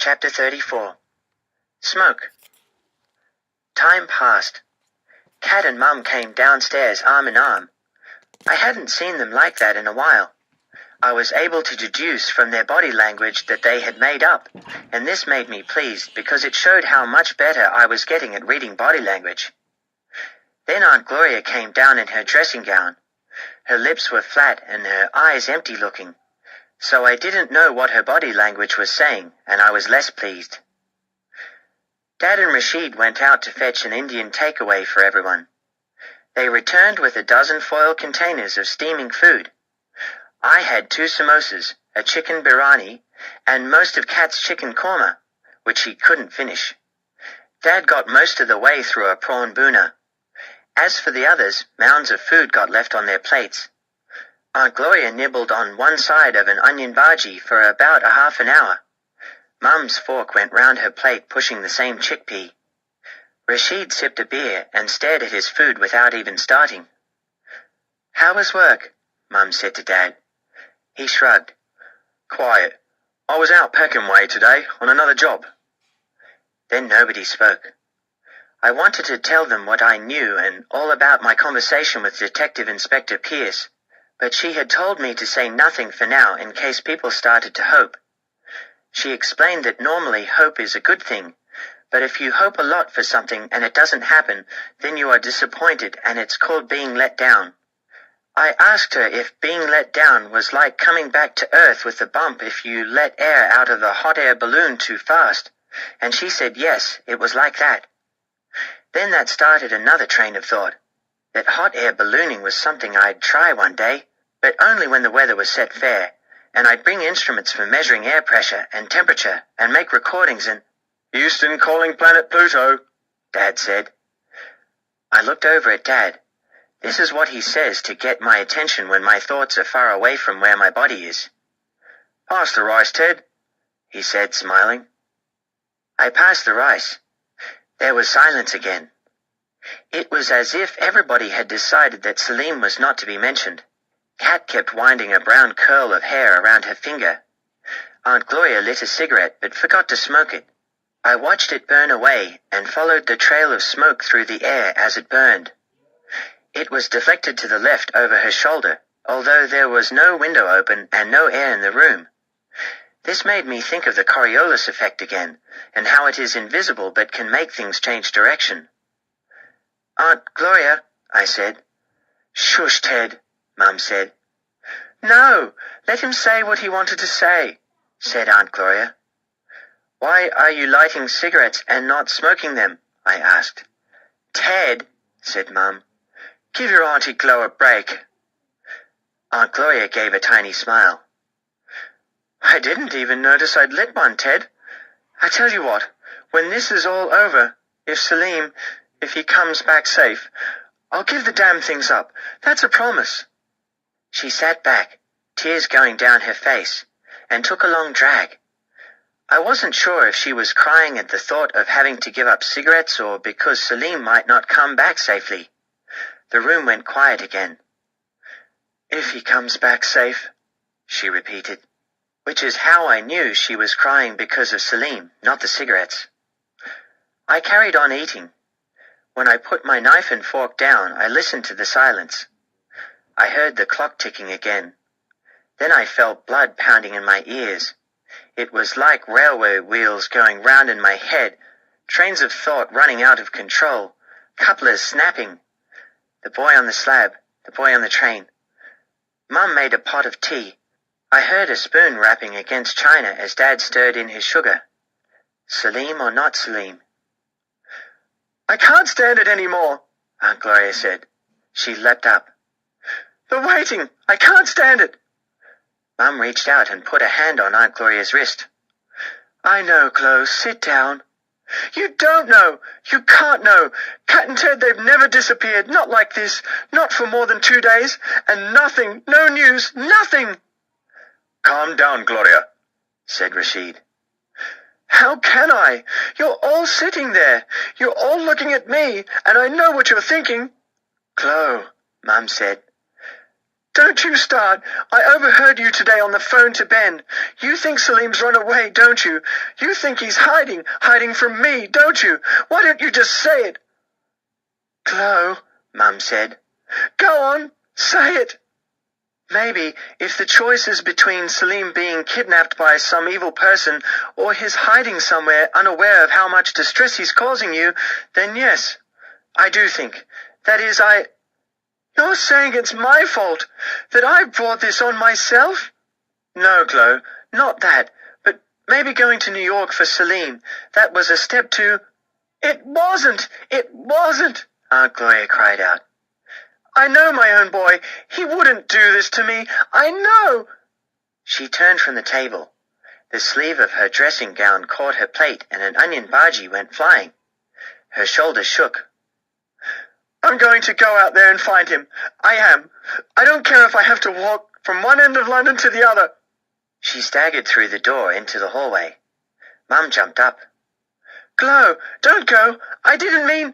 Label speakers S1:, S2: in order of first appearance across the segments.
S1: Chapter 34. Smoke. Time passed. Cat and Mum came downstairs arm in arm. I hadn't seen them like that in a while. I was able to deduce from their body language that they had made up, and this made me pleased because it showed how much better I was getting at reading body language. Then Aunt Gloria came down in her dressing gown. Her lips were flat and her eyes empty-looking, so I didn't know what her body language was saying, and I was less pleased. Dad and Rashid went out to fetch an Indian takeaway for everyone. They returned with a dozen foil containers of steaming food. I had 2 samosas, a chicken biryani, and most of Kat's chicken korma, which he couldn't finish. Dad got most of the way through a prawn bhuna. As for the others, mounds of food got left on their plates. Aunt Gloria nibbled on one side of an onion bhaji for about a half an hour. Mum's fork went round her plate pushing the same chickpea. Rashid sipped a beer and stared at his food without even starting. "How was work?" Mum said to Dad. He shrugged. "Quiet. I was out Peckham way today on another job." Then nobody spoke. I wanted to tell them what I knew and all about my conversation with Detective Inspector Pierce, but she had told me to say nothing for now in case people started to hope. She explained that normally hope is a good thing, but if you hope a lot for something and it doesn't happen, then you are disappointed and it's called being let down. I asked her if being let down was like coming back to Earth with a bump if you let air out of a hot air balloon too fast, and she said yes, it was like that. Then that started another train of thought, that hot air ballooning was something I'd try one day, but only when the weather was set fair, and I'd bring instruments for measuring air pressure and temperature and make recordings and— "Houston calling planet Pluto," Dad said. I looked over at Dad. This is what he says to get my attention when my thoughts are far away from where my body is. "Pass the rice, Ted," he said, smiling. I passed the rice. There was silence again. It was as if everybody had decided that Salim was not to be mentioned. Kat kept winding a brown curl of hair around her finger. Aunt Gloria lit a cigarette but forgot to smoke it. I watched it burn away and followed the trail of smoke through the air as it burned. It was deflected to the left over her shoulder, although there was no window open and no air in the room. This made me think of the Coriolis effect again, and how it is invisible but can make things change direction. "Aunt Gloria," I said. "Shush, Ted," Mum said. "No, let him say what he wanted to say," said Aunt Gloria. "Why are you lighting cigarettes and not smoking them?" I asked. "Ted," said Mum, "give your Auntie Glo a break." Aunt Gloria gave a tiny smile. "I didn't even notice I'd lit one, Ted. I tell you what, when this is all over, if he comes back safe, I'll give the damn things up. That's a promise." She sat back, tears going down her face, and took a long drag. I wasn't sure if she was crying at the thought of having to give up cigarettes or because Salim might not come back safely. The room went quiet again. "If he comes back safe," she repeated, which is how I knew she was crying because of Salim, not the cigarettes. I carried on eating. When I put my knife and fork down, I listened to the silence. I heard the clock ticking again. Then I felt blood pounding in my ears. It was like railway wheels going round in my head, trains of thought running out of control, couplers snapping. The boy on the slab, the boy on the train. Mum made a pot of tea. I heard a spoon rapping against china as Dad stirred in his sugar. Salim or not Salim? "I can't stand it any more," Aunt Gloria said. She leapt up. "The waiting! I can't stand it!" Mum reached out and put a hand on Aunt Gloria's wrist. "I know, Glo. Sit down." "You don't know. You can't know. Kat and Ted, they've never disappeared. Not like this. Not for more than 2 days. And nothing. No news. Nothing." "Calm down, Gloria," said Rashid. "How can I? You're all sitting there. You're all looking at me, and I know what you're thinking." "Glo," Mum said. "Don't Don't you start. I overheard you today on the phone to Ben. You think Salim's run away, don't you? You think he's hiding from me, don't you? Why don't you just say it? Chloe, Mum said. Go on, say it. Maybe if the choice is between Salim being kidnapped by some evil person or his hiding somewhere unaware of how much distress he's causing you, then yes, I do think. That is, You're saying it's my fault, that I brought this on myself? No, Chloe, not that, but maybe going to New York for Salim. That was a step too. It wasn't! It wasn't! Aunt Gloria cried out. I know my own boy. He wouldn't do this to me. I know. She turned from the table. The sleeve of her dressing gown caught her plate and an onion bhaji went flying. Her shoulders shook. I'm going to go out there and find him. I am. I don't care if I have to walk from one end of London to the other. She staggered through the door into the hallway. Mum jumped up. Chloe, don't go. I didn't mean...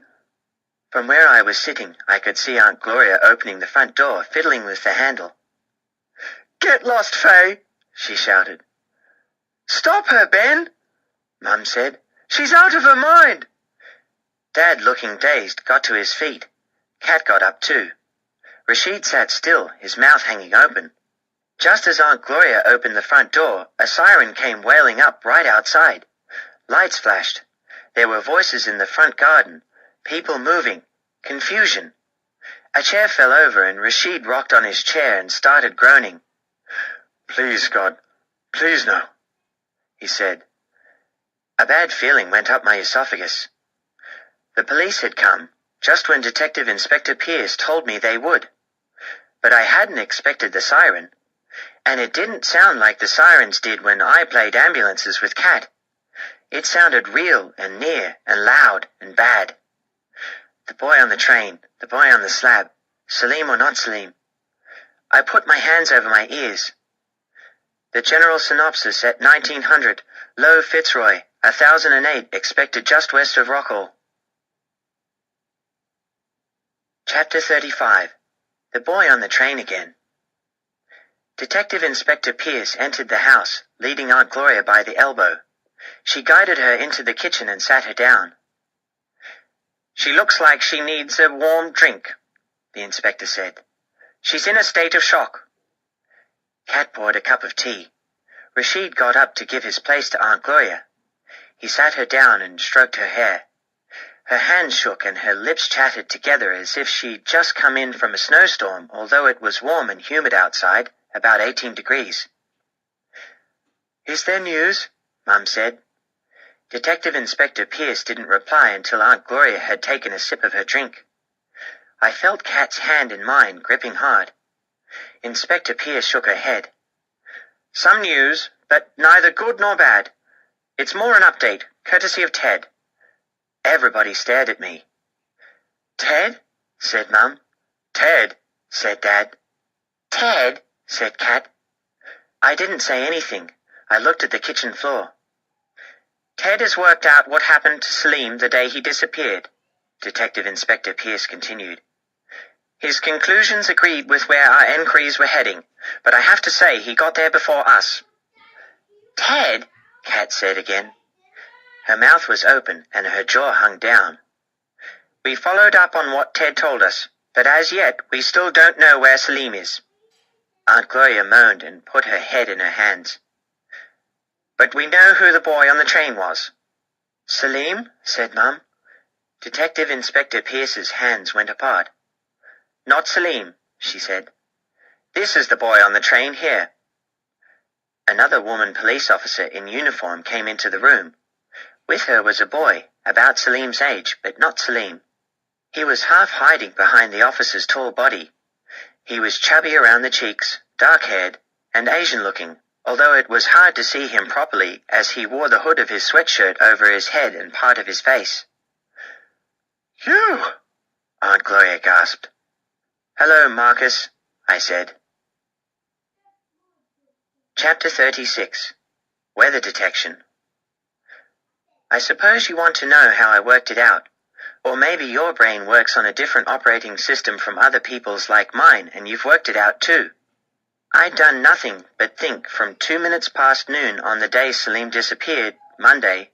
S1: From where I was sitting, I could see Aunt Gloria opening the front door, fiddling with the handle. Get lost, Faye, she shouted. Stop her, Ben, Mum said. She's out of her mind. Dad, looking dazed, got to his feet. Kat got up too. Rashid sat still, his mouth hanging open. Just as Aunt Gloria opened the front door, a siren came wailing up right outside. Lights flashed. There were voices in the front garden. People moving. Confusion. A chair fell over and Rashid rocked on his chair and started groaning. Please, God. Please, no, he said. A bad feeling went up my esophagus. The police had come, just when Detective Inspector Pierce told me they would. But I hadn't expected the siren. And it didn't sound like the sirens did when I played ambulances with Kat. It sounded real and near and loud and bad. The boy on the train, the boy on the slab, Salim or not Salim. I put my hands over my ears. The general synopsis at 1900, Low Fitzroy, 1008, expected just west of Rockall. Chapter 35. The boy on the train again. Detective Inspector Pierce entered the house, leading Aunt Gloria by the elbow. She guided her into the kitchen and sat her down. She looks like she needs a warm drink, the inspector said. She's in a state of shock. Kat poured a cup of tea. Rashid got up to give his place to Aunt Gloria. He sat her down and stroked her hair. Her hands shook and her lips chattered together as if she'd just come in from a snowstorm, although it was warm and humid outside, about 18 degrees. Is there news? Mum said. Detective Inspector Pierce didn't reply until Aunt Gloria had taken a sip of her drink. I felt Kat's hand in mine, gripping hard. Inspector Pierce shook her head. Some news, but neither good nor bad. It's more an update, courtesy of Ted. Everybody stared at me. Ted? Said Mum. Ted? Said Dad. Ted? Said Kat. I didn't say anything. I looked at the kitchen floor. Ted has worked out what happened to Salim the day he disappeared, Detective Inspector Pierce continued. His conclusions agreed with where our enquiries were heading, but I have to say he got there before us. Ted? Kat said again. Her mouth was open and her jaw hung down. We followed up on what Ted told us, but as yet we still don't know where Salim is. Aunt Gloria moaned and put her head in her hands. But we know who the boy on the train was. Salim? Said Mum. Detective Inspector Pierce's hands went apart. Not Salim, she said. This is the boy on the train here. Another woman police officer in uniform came into the room. With her was a boy, about Salim's age, but not Salim. He was half hiding behind the officer's tall body. He was chubby around the cheeks, dark-haired, and Asian-looking, although it was hard to see him properly as he wore the hood of his sweatshirt over his head and part of his face. You! Aunt Gloria gasped. Hello, Marcus, I said. Chapter 36. Weather Detection. I suppose you want to know how I worked it out, or maybe your brain works on a different operating system from other people's like mine and you've worked it out too. I'd done nothing but think from 2 minutes past noon on the day Salim disappeared, Monday,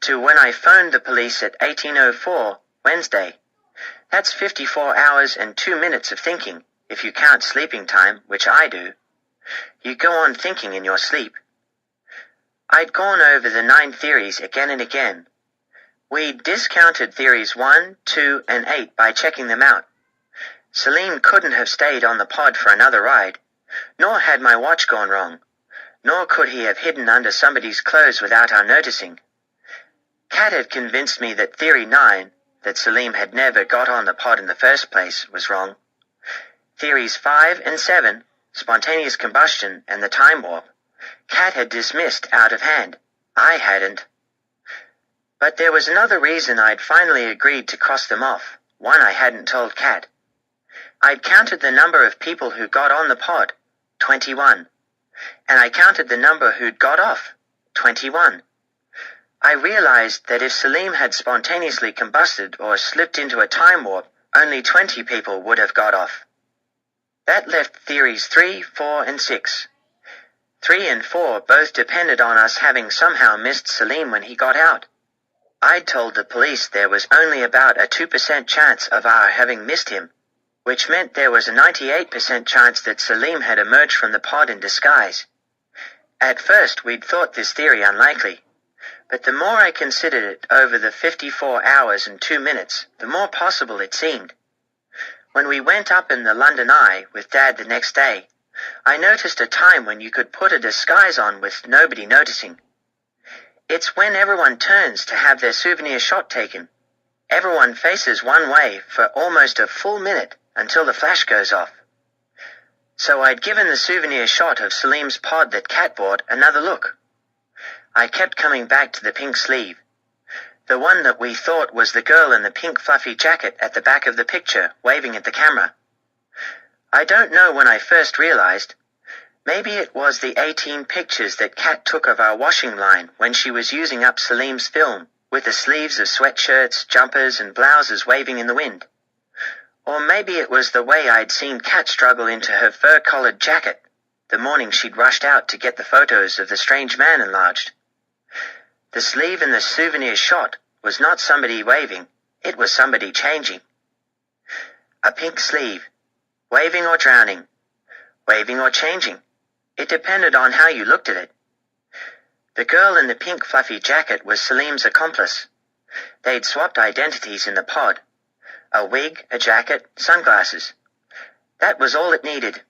S1: to when I phoned the police at 18:04, Wednesday. That's 54 hours and 2 minutes of thinking, if you count sleeping time, which I do. You go on thinking in your sleep. I'd gone over the 9 theories again and again. We'd discounted theories 1, 2, and 8 by checking them out. Salim couldn't have stayed on the pod for another ride, nor had my watch gone wrong, nor could he have hidden under somebody's clothes without our noticing. Kat had convinced me that theory 9, that Salim had never got on the pod in the first place, was wrong. Theories 5 and 7, spontaneous combustion and the time warp, Kat had dismissed out of hand. I hadn't. But there was another reason I'd finally agreed to cross them off, one I hadn't told Kat. I'd counted the number of people who got on the pod, 21, and I counted the number who'd got off, 21. I realized that if Salim had spontaneously combusted or slipped into a time warp, only 20 people would have got off. That left theories 3, 4, and 6. 3 and 4 both depended on us having somehow missed Salim when he got out. I'd told the police there was only about a 2% chance of our having missed him, which meant there was a 98% chance that Salim had emerged from the pod in disguise. At first we'd thought this theory unlikely, but the more I considered it over the 54 hours and 2 minutes, the more possible it seemed. When we went up in the London Eye with Dad the next day, I noticed a time when you could put a disguise on with nobody noticing. It's when everyone turns to have their souvenir shot taken. Everyone faces one way for almost a full minute until the flash goes off. So I'd given the souvenir shot of Salim's pod that Kat bought another look. I kept coming back to the pink sleeve, the one that we thought was the girl in the pink fluffy jacket at the back of the picture, waving at the camera. I don't know when I first realized. Maybe it was the 18 pictures that Kat took of our washing line when she was using up Salim's film, with the sleeves of sweatshirts, jumpers, and blouses waving in the wind. Or maybe it was the way I'd seen Kat struggle into her fur-collared jacket, the morning she'd rushed out to get the photos of the strange man enlarged. The sleeve in the souvenir shot was not somebody waving, it was somebody changing. A pink sleeve, waving or drowning, waving or changing. It depended on how you looked at it. The girl in the pink fluffy jacket was Salim's accomplice. They'd swapped identities in the pod. A wig, a jacket, sunglasses. That was all it needed.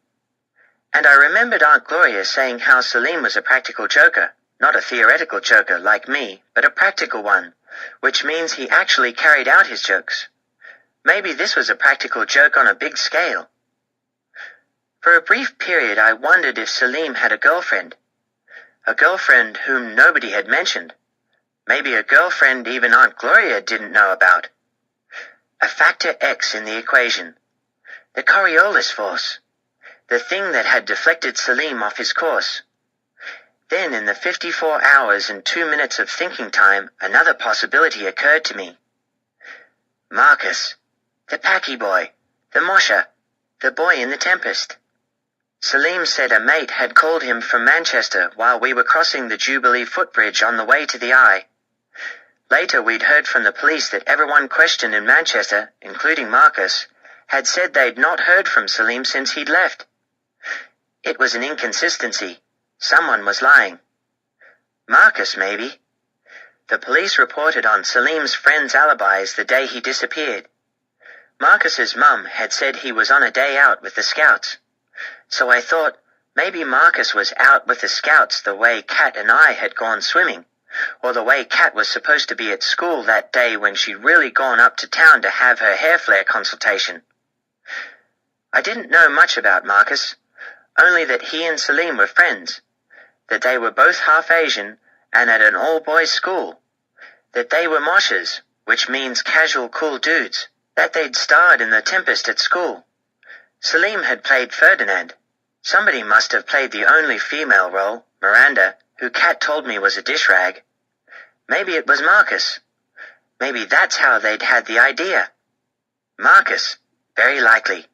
S1: And I remembered Aunt Gloria saying how Salim was a practical joker, not a theoretical joker like me, but a practical one, which means he actually carried out his jokes. Maybe this was a practical joke on a big scale. For a brief period I wondered if Salim had a girlfriend whom nobody had mentioned, maybe a girlfriend even Aunt Gloria didn't know about. A factor X in the equation, the Coriolis force, the thing that had deflected Salim off his course. Then in the 54 hours and 2 minutes of thinking time, another possibility occurred to me. Marcus, the Packy boy, the Mosher, the boy in the Tempest. Salim said a mate had called him from Manchester while we were crossing the Jubilee footbridge on the way to the Eye. Later we'd heard from the police that everyone questioned in Manchester, including Marcus, had said they'd not heard from Salim since he'd left. It was an inconsistency. Someone was lying. Marcus, maybe. The police reported on Salim's friend's alibis the day he disappeared. Marcus's mum had said he was on a day out with the Scouts. So I thought, maybe Marcus was out with the Scouts the way Kat and I had gone swimming, or the way Kat was supposed to be at school that day when she'd really gone up to town to have her hair flare consultation. I didn't know much about Marcus, only that he and Salim were friends, that they were both half Asian and at an all-boys school, that they were moshers, which means casual cool dudes, that they'd starred in The Tempest at school. Salim had played Ferdinand. Somebody must have played the only female role, Miranda, who Kat told me was a dish rag. Maybe it was Marcus. Maybe that's how they'd had the idea. Marcus, very likely.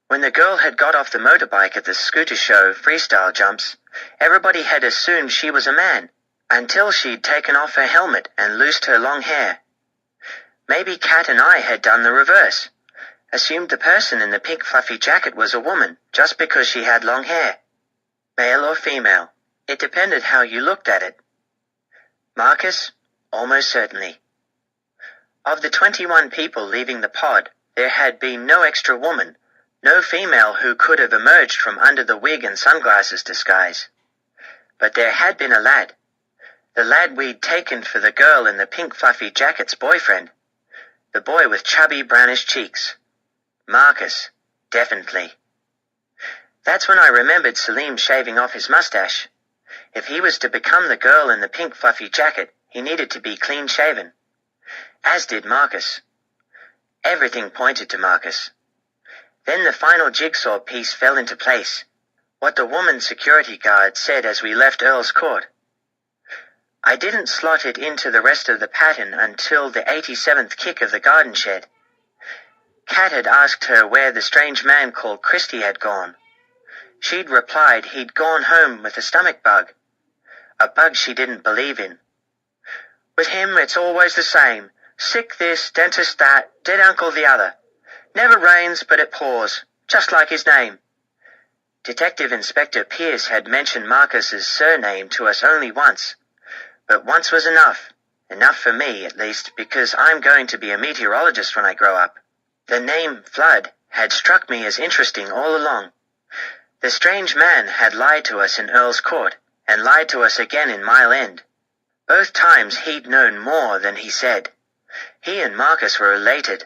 S1: When the girl had got off the motorbike at the scooter show freestyle jumps, everybody had assumed she was a man, until she'd taken off her helmet and loosed her long hair. Maybe Kat and I had done the reverse, assumed the person in the pink fluffy jacket was a woman just because she had long hair. Male or female, it depended how you looked at it. Marcus, almost certainly. Of the 21 people leaving the pod, there had been no extra woman, no female who could have emerged from under the wig and sunglasses disguise. But there had been a lad. The lad we'd taken for the girl in the pink fluffy jacket's boyfriend. The boy with chubby brownish cheeks. Marcus, definitely. That's when I remembered Salim shaving off his mustache. If he was to become the girl in the pink fluffy jacket, he needed to be clean-shaven. As did Marcus. Everything pointed to Marcus. Then the final jigsaw piece fell into place. What the woman security guard said as we left Earl's Court. I didn't slot it into the rest of the pattern until the 87th kick of the garden shed. Kat had asked her where the strange man called Christy had gone. She'd replied he'd gone home with a stomach bug. A bug she didn't believe in. With him it's always the same. Sick this, dentist that, dead uncle the other. Never rains but it pours, just like his name. Detective Inspector Pierce had mentioned Marcus's surname to us only once. But once was enough. Enough for me, at least, because I'm going to be a meteorologist when I grow up. The name Flood had struck me as interesting all along. The strange man had lied to us in Earl's Court, and lied to us again in Mile End. Both times he'd known more than he said. He and Marcus were related.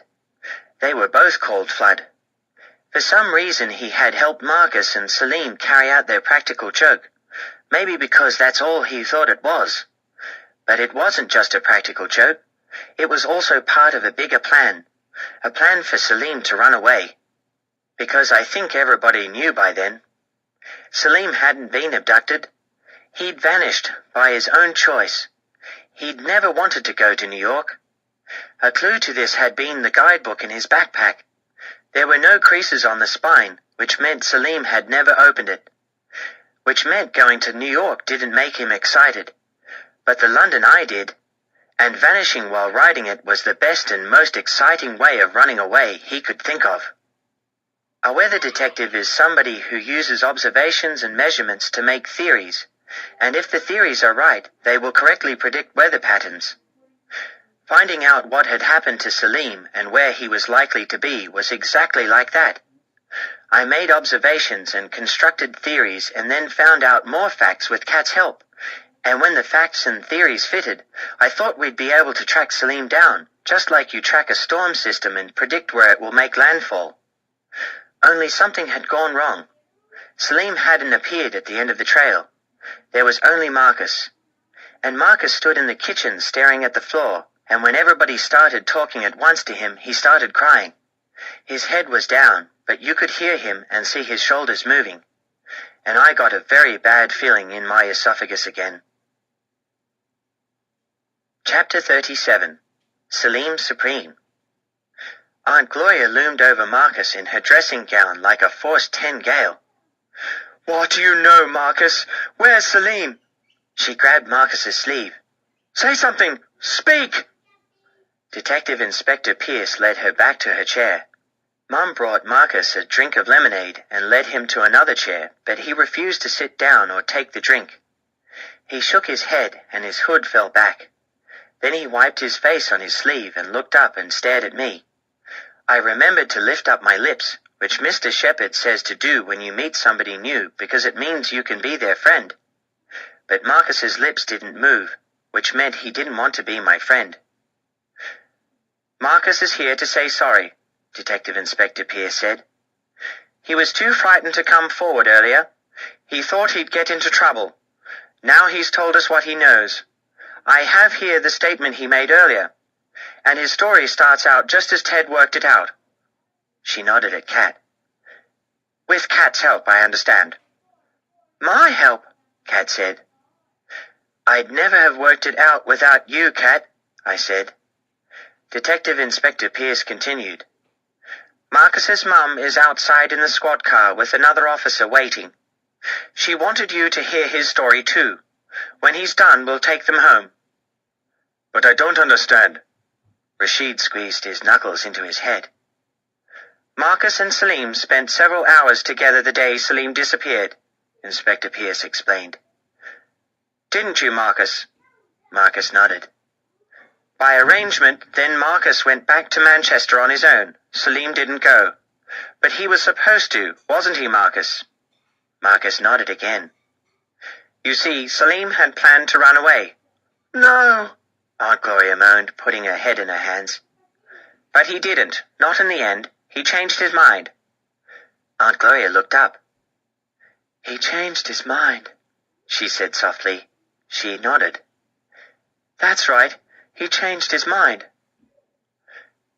S1: They were both called Flood. For some reason he had helped Marcus and Salim carry out their practical joke, maybe because that's all he thought it was. But it wasn't just a practical joke. It was also part of a bigger plan, a plan for Salim to run away. Because I think everybody knew by then. Salim hadn't been abducted. He'd vanished by his own choice. He'd never wanted to go to New York. A clue to this had been the guidebook in his backpack. There were no creases on the spine, which meant Salim had never opened it. Which meant going to New York didn't make him excited. But the London Eye did. And vanishing while riding it was the best and most exciting way of running away he could think of. A weather detective is somebody who uses observations and measurements to make theories, and if the theories are right, they will correctly predict weather patterns. Finding out what had happened to Salim and where he was likely to be was exactly like that. I made observations and constructed theories and then found out more facts with Kat's help, and when the facts and theories fitted, I thought we'd be able to track Salim down, just like you track a storm system and predict where it will make landfall. Only something had gone wrong. Salim hadn't appeared at the end of the trail. There was only Marcus. And Marcus stood in the kitchen staring at the floor, and when everybody started talking at once to him, he started crying. His head was down, but you could hear him and see his shoulders moving. And I got a very bad feeling in my esophagus again. Chapter 37. Salim Supreme. Aunt Gloria loomed over Marcus in her dressing gown like a force 10 gale. "What do you know, Marcus? Where's Salim?" She grabbed Marcus's sleeve. "Say something! Speak!" Detective Inspector Pierce led her back to her chair. Mum brought Marcus a drink of lemonade and led him to another chair, but he refused to sit down or take the drink. He shook his head and his hood fell back. Then he wiped his face on his sleeve and looked up and stared at me. I remembered to lift up my lips, which Mr. Shepherd says to do when you meet somebody new because it means you can be their friend. But Marcus's lips didn't move, which meant he didn't want to be my friend. "Marcus is here to say sorry," Detective Inspector Pierce said. "He was too frightened to come forward earlier. He thought he'd get into trouble. Now he's told us what he knows. I have here the statement he made earlier. And his story starts out just as Ted worked it out." She nodded at Kat. "With Kat's help, I understand." "My help," Kat said. "I'd never have worked it out without you, Kat," I said. Detective Inspector Pierce continued. Marcus's mum is outside in the squad car with another officer waiting. She wanted you to hear his story too. When he's done, we'll take them home." "But I don't understand." Rashid squeezed his knuckles into his head. "Marcus and Salim spent several hours together the day Salim disappeared," Inspector Pierce explained. "Didn't you, Marcus?" Marcus nodded. "By arrangement, then Marcus went back to Manchester on his own. Salim didn't go. But he was supposed to, wasn't he, Marcus?" Marcus nodded again. "You see, Salim had planned to run away." "No," Aunt Gloria moaned, putting her head in her hands. "But he didn't, not in the end. He changed his mind." Aunt Gloria looked up. "He changed his mind," she said softly. She nodded. "That's right. He changed his mind."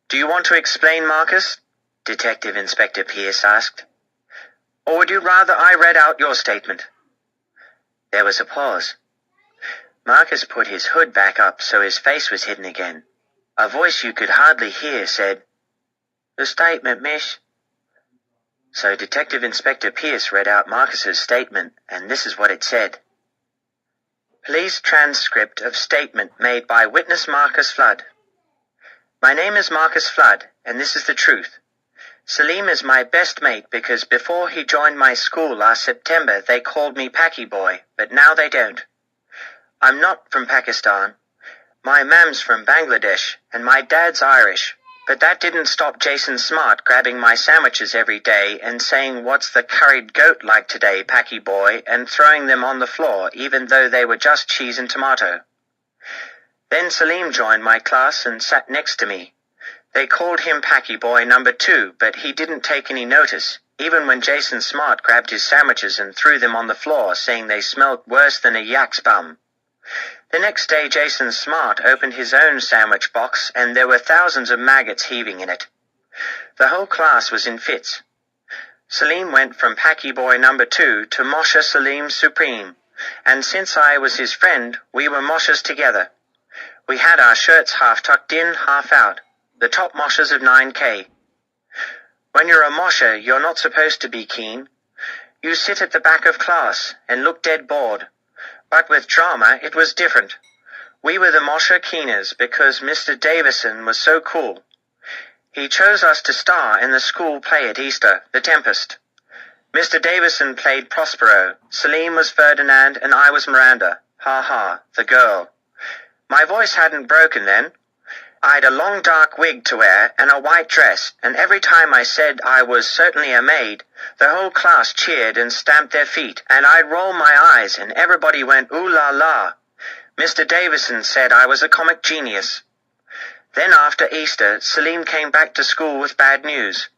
S1: "Do you want to explain, Marcus?" Detective Inspector Pierce asked. "Or would you rather I read out your statement?" There was a pause. Marcus put his hood back up so his face was hidden again. A voice you could hardly hear said, "The statement, miss." So Detective Inspector Pierce read out Marcus's statement, and this is what it said. "Police transcript of statement made by witness Marcus Flood. My name is Marcus Flood, and this is the truth. Salim is my best mate because before he joined my school last September they called me Paki Boy, but now they don't. I'm not from Pakistan. My mam's from Bangladesh, and my dad's Irish. But that didn't stop Jason Smart grabbing my sandwiches every day and saying, 'What's the curried goat like today, Paki Boy?' and throwing them on the floor even though they were just cheese and tomato. Then Salim joined my class and sat next to me. They called him Paki Boy number 2, but he didn't take any notice, even when Jason Smart grabbed his sandwiches and threw them on the floor, saying they smelt worse than a yak's bum. The next day Jason Smart opened his own sandwich box, and there were thousands of maggots heaving in it. The whole class was in fits. Salim went from Paki Boy number 2 to Moshe Salim Supreme, and since I was his friend, we were Moshes together. We had our shirts half tucked in, half out, the top Moshes of 9K. When you're a Moshe, you're not supposed to be keen. You sit at the back of class and look dead bored. But with drama, it was different. We were the Moshe Keeners because Mr. Davison was so cool. He chose us to star in the school play at Easter, The Tempest. Mr. Davison played Prospero, Salim was Ferdinand, and I was Miranda. Ha ha, the girl. My voice hadn't broken then. I'd a long dark wig to wear and a white dress, and every time I said I was certainly a maid, the whole class cheered and stamped their feet, and I'd roll my eyes and everybody went ooh la la. Mr. Davison said I was a comic genius. Then after Easter, Salim came back to school with bad news.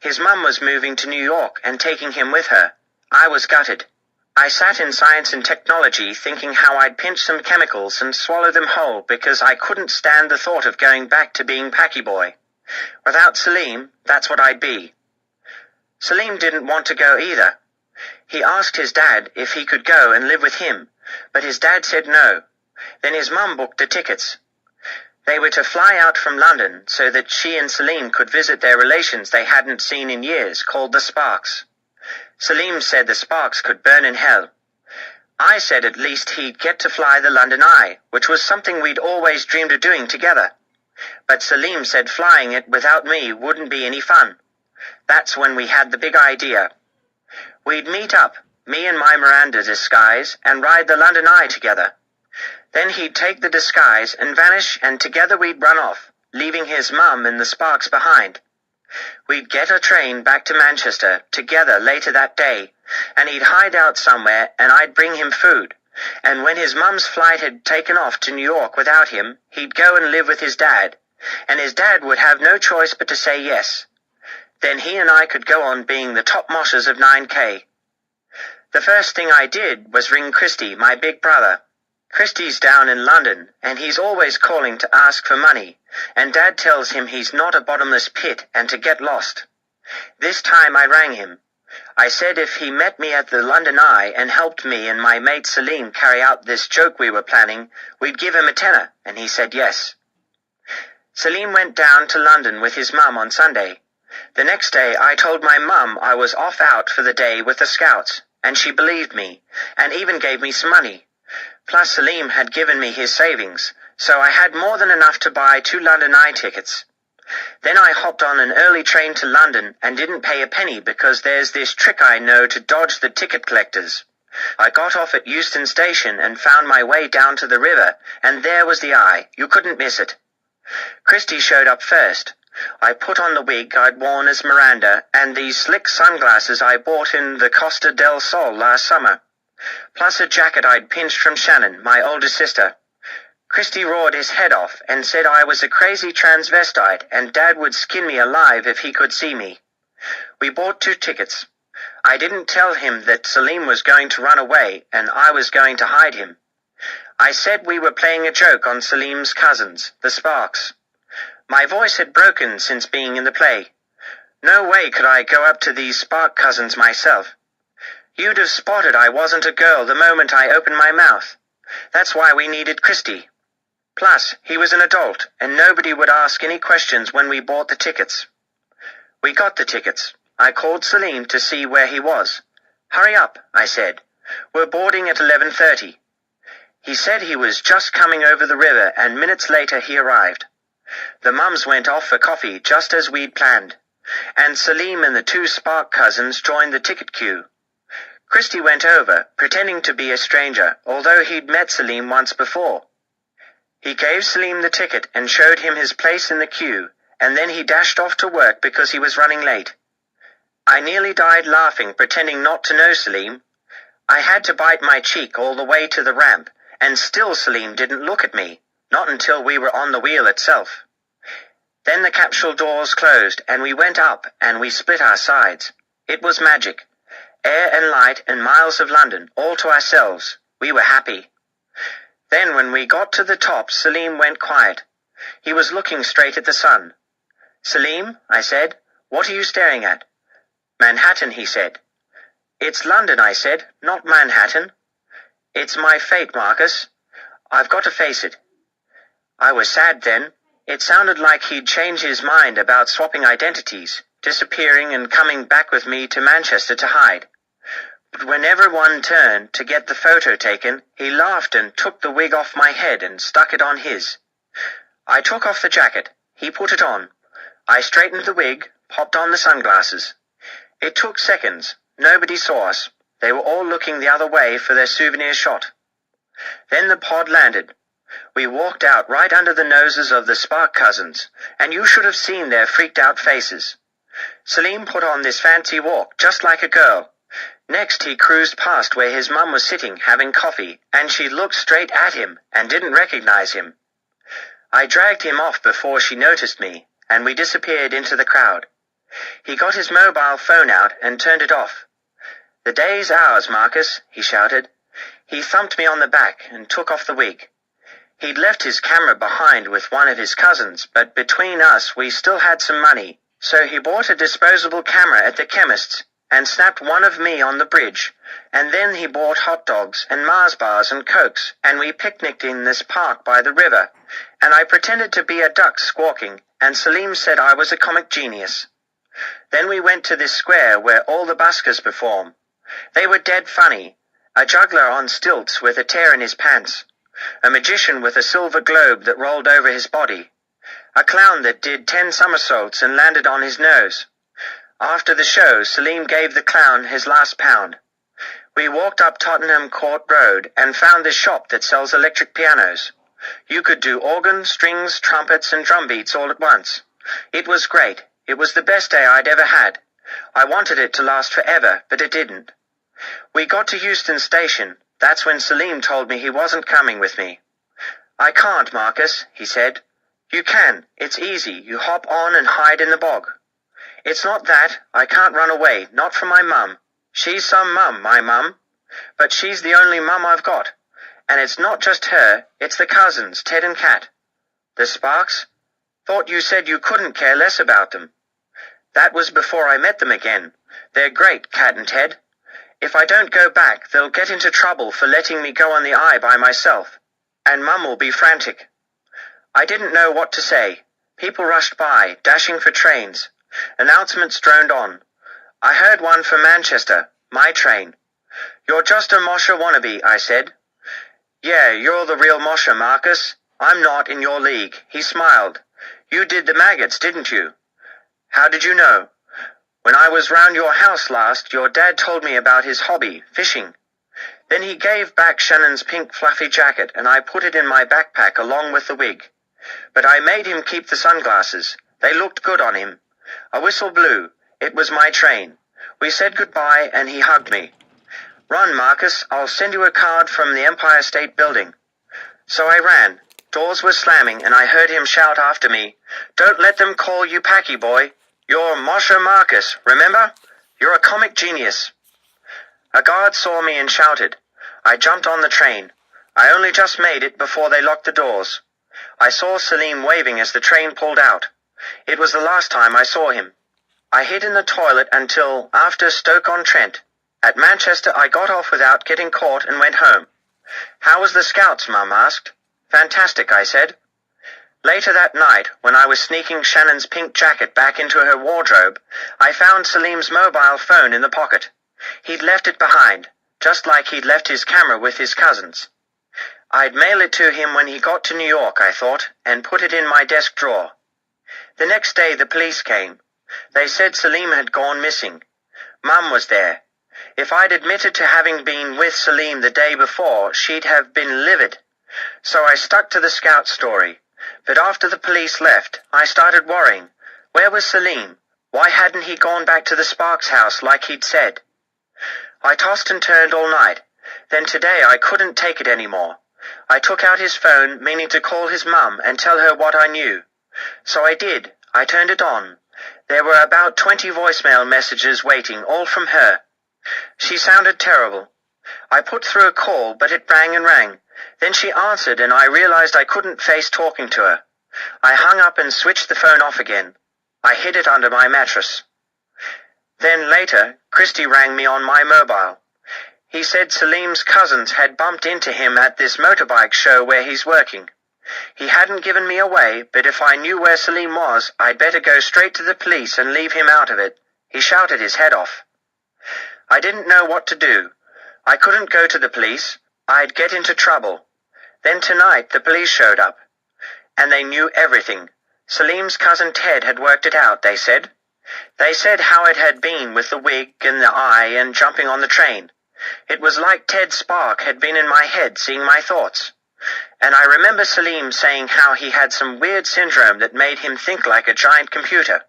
S1: His mum was moving to New York and taking him with her. I was gutted. I sat in science and technology thinking how I'd pinch some chemicals and swallow them whole because I couldn't stand the thought of going back to being Paki Boy. Without Salim, that's what I'd be. Salim didn't want to go either. He asked his dad if he could go and live with him, but his dad said no. Then his mum booked the tickets. They were to fly out from London so that she and Salim could visit their relations they hadn't seen in years, called the Sparks. Salim said the Sparks could burn in hell. I said at least he'd get to fly the London Eye, which was something we'd always dreamed of doing together. But Salim said flying it without me wouldn't be any fun. That's when we had the big idea. We'd meet up, me and my Miranda disguise, and ride the London Eye together. Then he'd take the disguise and vanish, and together we'd run off, leaving his mum and the Sparks behind. We'd get a train back to Manchester together later that day, and he'd hide out somewhere and I'd bring him food. And when his mum's flight had taken off to New York without him, he'd go and live with his dad, and his dad would have no choice but to say yes. Then he and I could go on being the top Moshes of 9K. The first thing I did was ring Christy, my big brother. Christy's down in London, and he's always calling to ask for money, and Dad tells him he's not a bottomless pit and to get lost. This time I rang him. I said if he met me at the London Eye and helped me and my mate Salim carry out this joke we were planning, we'd give him a tenner, and he said yes. Salim went down to London with his mum on Sunday. The next day I told my mum I was off out for the day with the Scouts, and she believed me, and even gave me some money. Plus Salim had given me his savings, so I had more than enough to buy 2 London Eye tickets. Then I hopped on an early train to London and didn't pay a penny because there's this trick I know to dodge the ticket collectors. I got off at Euston Station and found my way down to the river, and there was the Eye. You couldn't miss it. Christy showed up first. I put on the wig I'd worn as Miranda and these slick sunglasses I bought in the Costa del Sol last summer, plus a jacket I'd pinched from Shannon, my older sister. Christy roared his head off and said I was a crazy transvestite and Dad would skin me alive if he could see me. We bought 2 tickets. I didn't tell him that Salim was going to run away and I was going to hide him. I said we were playing a joke on Salim's cousins, the Sparks. My voice had broken since being in the play. No way could I go up to these Spark cousins myself. You'd have spotted I wasn't a girl the moment I opened my mouth. That's why we needed Christy. Plus, he was an adult, and nobody would ask any questions when we bought the tickets. We got the tickets. I called Salim to see where he was. Hurry up, I said. We're boarding at 11:30. He said he was just coming over the river, and minutes later he arrived. The mums went off for coffee just as we'd planned, and Salim and the 2 Spark cousins joined the ticket queue. Christy went over, pretending to be a stranger, although he'd met Salim once before. He gave Salim the ticket and showed him his place in the queue, and then he dashed off to work because he was running late. I nearly died laughing, pretending not to know Salim. I had to bite my cheek all the way to the ramp, and still Salim didn't look at me, not until we were on the wheel itself. Then the capsule doors closed, and we went up, and we split our sides. It was magic. Air and light and miles of London, all to ourselves. We were happy. Then when we got to the top, Salim went quiet. He was looking straight at the sun. Salim, I said, what are you staring at? Manhattan, he said. It's London, I said, not Manhattan. It's my fate, Marcus. I've got to face it. I was sad then. It sounded like he'd changed his mind about swapping identities, disappearing and coming back with me to Manchester to hide. But when everyone turned to get the photo taken, he laughed and took the wig off my head and stuck it on his. I took off the jacket. He put it on. I straightened the wig, popped on the sunglasses. It took seconds. Nobody saw us. They were all looking the other way for their souvenir shot. Then the pod landed. We walked out right under the noses of the Spark cousins, and you should have seen their freaked-out faces. Salim put on this fancy walk, just like a girl. Next he cruised past where his mum was sitting having coffee, and she looked straight at him and didn't recognize him. I dragged him off before she noticed me, and we disappeared into the crowd. He got his mobile phone out and turned it off. The day's ours, Marcus, he shouted. He thumped me on the back and took off the wig. He'd left his camera behind with one of his cousins, but between us we still had some money, so he bought a disposable camera at the chemist's and snapped one of me on the bridge, and then he bought hot dogs and Mars bars and Cokes, and we picnicked in this park by the river, and I pretended to be a duck squawking, and Salim said I was a comic genius. Then we went to this square where all the buskers perform. They were dead funny. A juggler on stilts with a tear in his pants, a magician with a silver globe that rolled over his body, a clown that did 10 somersaults and landed on his nose. After the show, Salim gave the clown his last pound. We walked up Tottenham Court Road and found this shop that sells electric pianos. You could do organ, strings, trumpets, and drum beats all at once. It was great. It was the best day I'd ever had. I wanted it to last forever, but it didn't. We got to Euston Station. That's when Salim told me he wasn't coming with me. I can't, Marcus, he said. You can. It's easy. You hop on and hide in the bog. It's not that. I can't run away, not from my mum. She's some mum, my mum. But she's the only mum I've got. And it's not just her, it's the cousins, Ted and Kat. The Sparks? Thought you said you couldn't care less about them. That was before I met them again. They're great, Kat and Ted. If I don't go back, they'll get into trouble for letting me go on the Eye by myself. And Mum will be frantic. I didn't know what to say. People rushed by, dashing for trains. Announcements droned on. I heard one for Manchester, my train. You're just a Mosher wannabe, I said. Yeah, you're the real Mosher, Marcus. I'm not in your league. He smiled. You did the maggots, didn't you? How did you know? When I was round your house last, your dad told me about his hobby, fishing. Then he gave back Shannon's pink fluffy jacket, and I put it in my backpack along with the wig. But I made him keep the sunglasses. They looked good on him. A whistle blew. It was my train. We said goodbye, and he hugged me. Run, Marcus. I'll send you a card from the Empire State Building. So I ran. Doors were slamming, and I heard him shout after me, Don't let them call you Packy Boy. You're Mosher Marcus, remember? You're a comic genius. A guard saw me and shouted. I jumped on the train. I only just made it before they locked the doors. I saw Salim waving as the train pulled out. It was the last time I saw him. I hid in the toilet until after Stoke-on-Trent. At Manchester I got off without getting caught and went home. How was the Scouts, Mum asked. Fantastic, I said. Later that night, when I was sneaking Shannon's pink jacket back into her wardrobe, I found Salim's mobile phone in the pocket. He'd left it behind, just like he'd left his camera with his cousins. I'd mail it to him when he got to New York, I thought, and put it in my desk drawer. The next day the police came. They said Salim had gone missing. Mum was there. If I'd admitted to having been with Salim the day before, she'd have been livid. So I stuck to the Scout story. But after the police left, I started worrying. Where was Salim? Why hadn't he gone back to the Sparks house like he'd said? I tossed and turned all night. Then today I couldn't take it anymore. I took out his phone, meaning to call his mum and tell her what I knew. So I did. I turned it on. There were about 20 voicemail messages waiting, all from her. She sounded terrible. I put through a call, but it rang and rang. Then she answered, and I realized I couldn't face talking to her. I hung up and switched the phone off again. I hid it under my mattress. Then later, Christy rang me on my mobile. He said Salim's cousins had bumped into him at this motorbike show where he's working. He hadn't given me away, but if I knew where Salim was, I'd better go straight to the police and leave him out of it. He shouted his head off. I didn't know what to do. I couldn't go to the police. I'd get into trouble. Then tonight the police showed up. And they knew everything. Salim's cousin Ted had worked it out, they said. They said how it had been with the wig and the eye and jumping on the train. It was like Ted Spark had been in my head seeing my thoughts. And I remember Salim saying how he had some weird syndrome that made him think like a giant computer.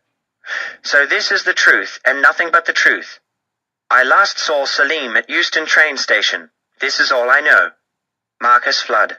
S1: So this is the truth and nothing but the truth. I last saw Salim at Euston train station. This is all I know. Marcus Flood.